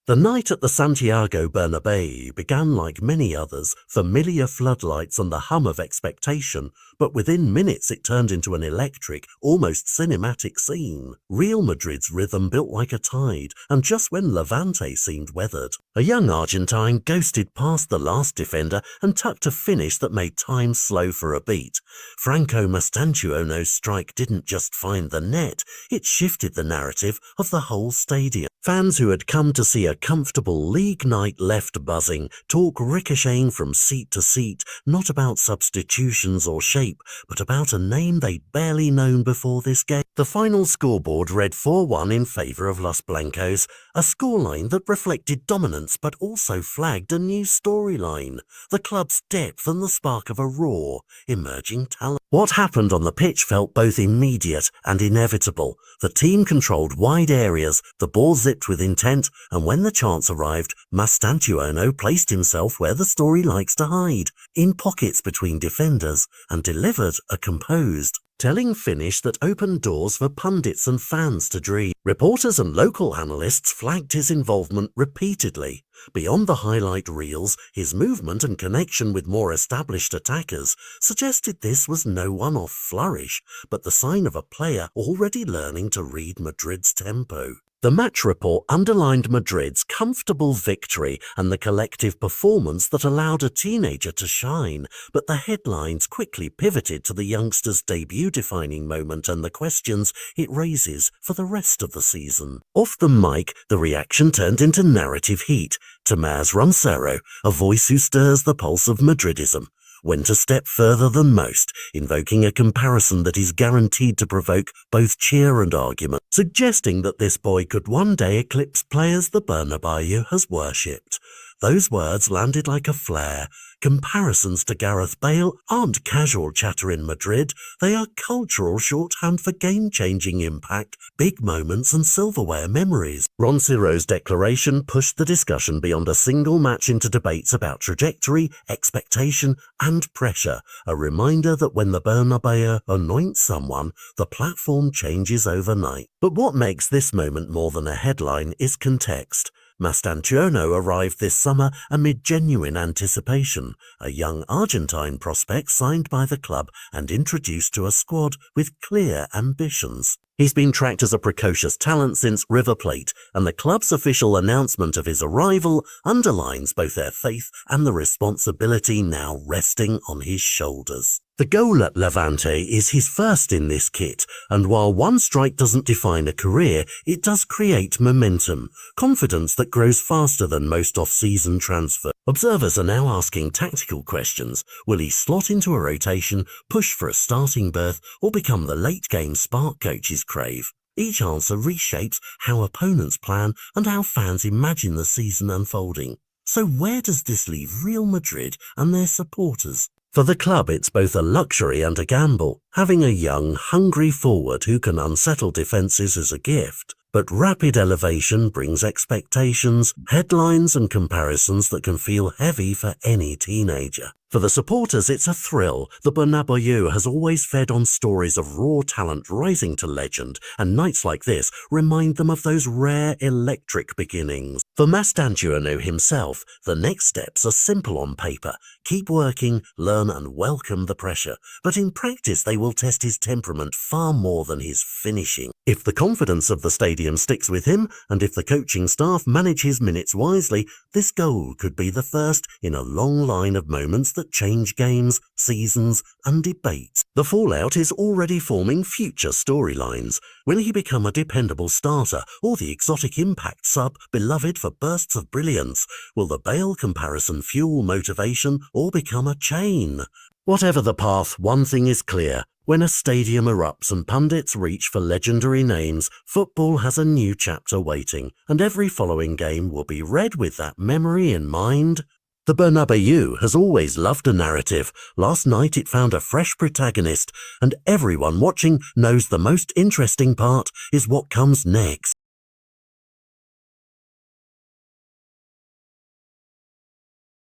The night at the Santiago Bernabéu began like many others, familiar floodlights and the hum of expectation, but within minutes it turned into an electric, almost cinematic scene. Real Madrid's rhythm built like a tide, and just when Levante seemed weathered, a young Argentine ghosted past the last defender and tucked a finish that made time slow for a beat. Franco Mastantuono's strike didn't just find the net, it shifted the narrative of the whole stadium. Fans who had come to see a comfortable league night left buzzing, talk ricocheting from seat to seat, not about substitutions or shape, but about a name they'd barely known before this game. The final scoreboard read 4-1 in favour of Los Blancos, a scoreline that reflected dominance but also flagged a new storyline, the club's depth and the spark of a raw, emerging talent. What happened on the pitch felt both immediate and inevitable. The team controlled wide areas, the ball zipped with intent, and when the chance arrived, Mastantuono placed himself where the story likes to hide, in pockets between defenders, and delivered a composed, telling finish that opened doors for pundits and fans to dream. Reporters and local analysts flagged his involvement repeatedly. Beyond the highlight reels, his movement and connection with more established attackers suggested this was no one-off flourish, but the sign of a player already learning to read Madrid's tempo. The match report underlined Madrid's comfortable victory and the collective performance that allowed a teenager to shine, but the headlines quickly pivoted to the youngster's debut-defining moment and the questions it raises for the rest of the season. Off the mic, the reaction turned into narrative heat. Tomás Roncero, a voice who stirs the pulse of Madridism, went a step further than most, invoking a comparison that is guaranteed to provoke both cheer and argument, suggesting that this boy could one day eclipse players the Bernabéu has worshipped. Those words landed like a flare. Comparisons to Gareth Bale aren't casual chatter in Madrid, they are cultural shorthand for game-changing impact, big moments and silverware memories. Roncero's declaration pushed the discussion beyond a single match into debates about trajectory, expectation and pressure, a reminder that when the Bernabéu anoints someone, the platform changes overnight. But what makes this moment more than a headline is context. Mastantuono arrived this summer amid genuine anticipation, a young Argentine prospect signed by the club and introduced to a squad with clear ambitions. He's been tracked as a precocious talent since River Plate, and the club's official announcement of his arrival underlines both their faith and the responsibility now resting on his shoulders. The goal at Levante is his first in this kit, and while one strike doesn't define a career, it does create momentum, confidence that grows faster than most off-season transfers. Observers are now asking tactical questions. Will he slot into a rotation, push for a starting berth, or become the late-game spark coaches crave? Each answer reshapes how opponents plan and how fans imagine the season unfolding. So where does this leave Real Madrid and their supporters? For the club, it's both a luxury and a gamble. Having a young, hungry forward who can unsettle defences is a gift. But rapid elevation brings expectations, headlines and comparisons that can feel heavy for any teenager. For the supporters, it's a thrill. The Bernabéu has always fed on stories of raw talent rising to legend, and nights like this remind them of those rare electric beginnings. For Mastantuono himself, the next steps are simple on paper. Keep working, learn and welcome the pressure. But in practice, they will test his temperament far more than his finishing. If the confidence of the stadium sticks with him, and if the coaching staff manage his minutes wisely, this goal could be the first in a long line of moments that change games, seasons and debates. The fallout is already forming future storylines. Will he become a dependable starter or the exotic impact sub beloved for bursts of brilliance? Will the Bale comparison fuel motivation or become a chain? Whatever the path, one thing is clear. When a stadium erupts and pundits reach for legendary names, football has a new chapter waiting, and every following game will be read with that memory in mind. The Bernabéu has always loved a narrative. Last night it found a fresh protagonist, and everyone watching knows the most interesting part is what comes next.